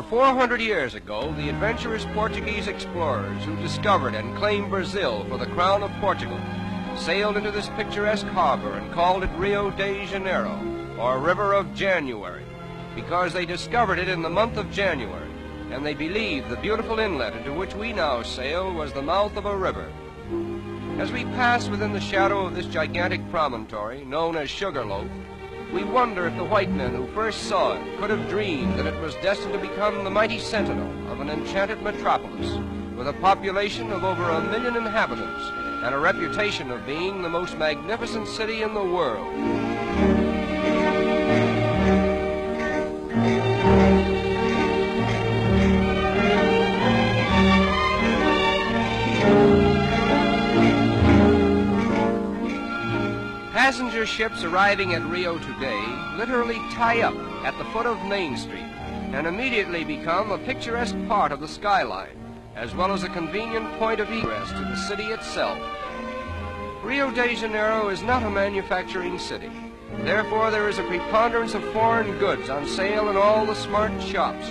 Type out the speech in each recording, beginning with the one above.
Over 400 years ago, the adventurous Portuguese explorers who discovered and claimed Brazil for the crown of Portugal sailed into this picturesque harbor and called it Rio de Janeiro, or River of January, because they discovered it in the month of January, and they believed the beautiful inlet into which we now sail was the mouth of a river. As we pass within the shadow of this gigantic promontory, known as Sugarloaf, we wonder if the white men who first saw it could have dreamed that it was destined to become the mighty sentinel of an enchanted metropolis, with a population of over 1 million inhabitants and a reputation of being the most magnificent city in the world. Passenger ships arriving at Rio today literally tie up at the foot of Main Street and immediately become a picturesque part of the skyline, as well as a convenient point of egress to the city itself. Rio de Janeiro is not a manufacturing city. Therefore, there is a preponderance of foreign goods on sale in all the smart shops.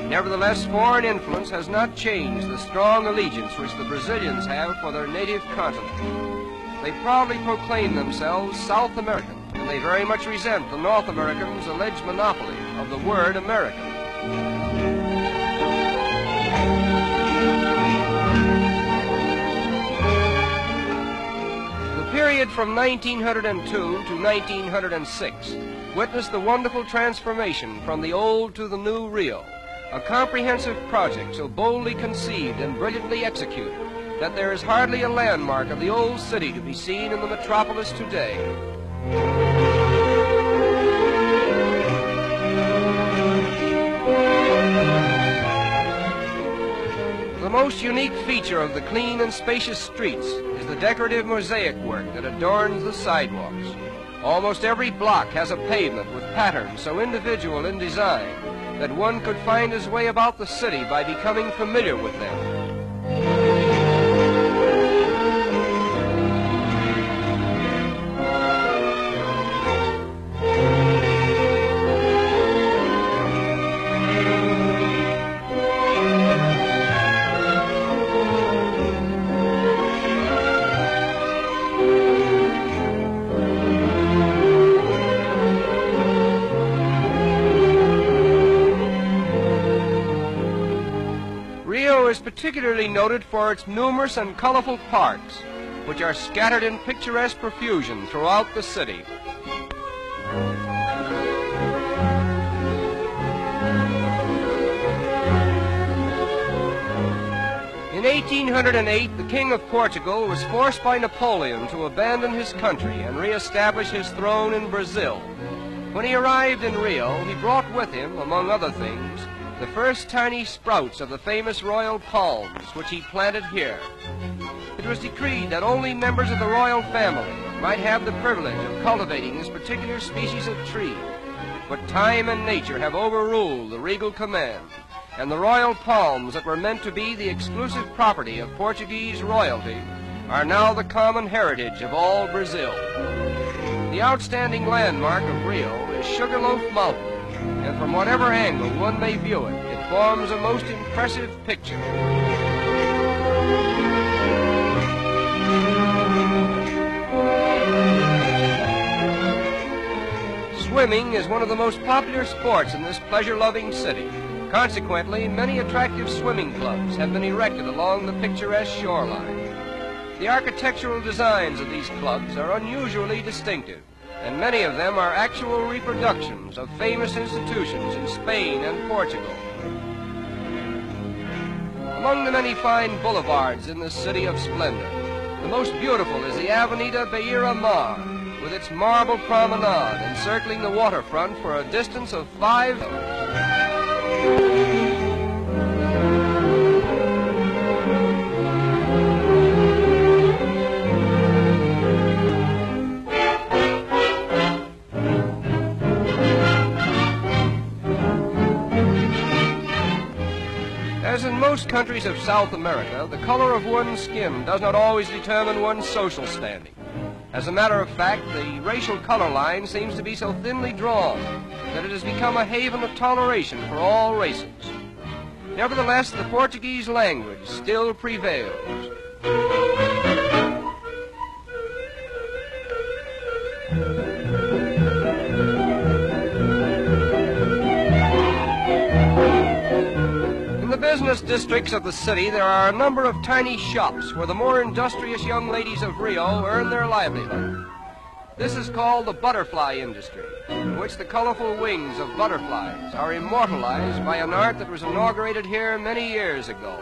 Nevertheless, foreign influence has not changed the strong allegiance which the Brazilians have for their native continent. They proudly proclaim themselves South American, and they very much resent the North Americans' alleged monopoly of the word American. The period from 1902 to 1906 witnessed the wonderful transformation from the old to the new Rio, a comprehensive project so boldly conceived and brilliantly executed that there is hardly a landmark of the old city to be seen in the metropolis today. The most unique feature of the clean and spacious streets is the decorative mosaic work that adorns the sidewalks. Almost every block has a pavement with patterns so individual in design that one could find his way about the city by becoming familiar with them. Rio is particularly noted for its numerous and colorful parks, which are scattered in picturesque profusion throughout the city. In 1808, the King of Portugal was forced by Napoleon to abandon his country and re-establish his throne in Brazil. When he arrived in Rio, he brought with him, among other things, the first tiny sprouts of the famous royal palms, which he planted here. It was decreed that only members of the royal family might have the privilege of cultivating this particular species of tree. But time and nature have overruled the regal command, and the royal palms that were meant to be the exclusive property of Portuguese royalty are now the common heritage of all Brazil. The outstanding landmark of Rio is Sugarloaf Mountain, and from whatever angle one may view it, it forms a most impressive picture. Swimming is one of the most popular sports in this pleasure-loving city. Consequently, many attractive swimming clubs have been erected along the picturesque shoreline. The architectural designs of these clubs are unusually distinctive, and many of them are actual reproductions of famous institutions in Spain and Portugal. Among the many fine boulevards in this city of splendor, the most beautiful is the Avenida Beira-Mar, with its marble promenade encircling the waterfront for a distance of 5 kilometers. As in most countries of South America, the color of one's skin does not always determine one's social standing. As a matter of fact, the racial color line seems to be so thinly drawn that it has become a haven of toleration for all races. Nevertheless, the Portuguese language still prevails. In the business districts of the city, there are a number of tiny shops where the more industrious young ladies of Rio earn their livelihood. This is called the butterfly industry, in which the colorful wings of butterflies are immortalized by an art that was inaugurated here many years ago.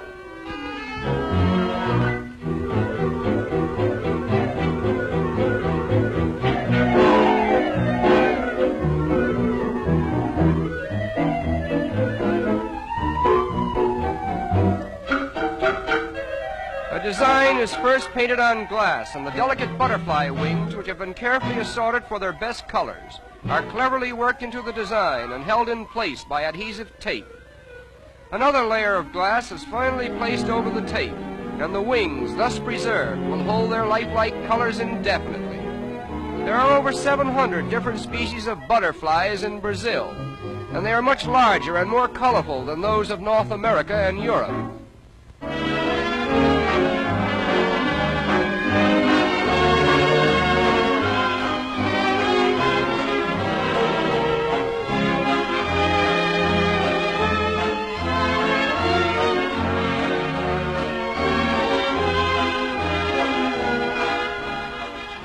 A design is first painted on glass, and the delicate butterfly wings, which have been carefully assorted for their best colors, are cleverly worked into the design and held in place by adhesive tape. Another layer of glass is finally placed over the tape, and the wings, thus preserved, will hold their lifelike colors indefinitely. There are over 700 different species of butterflies in Brazil, and they are much larger and more colorful than those of North America and Europe.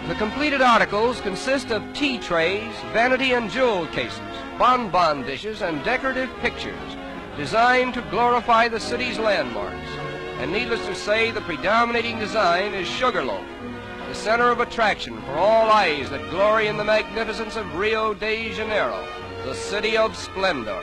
The completed articles consist of tea trays, vanity and jewel cases, bonbon dishes, and decorative pictures designed to glorify the city's landmarks. And needless to say, the predominating design is Sugarloaf, the center of attraction for all eyes that glory in the magnificence of Rio de Janeiro, the city of splendor.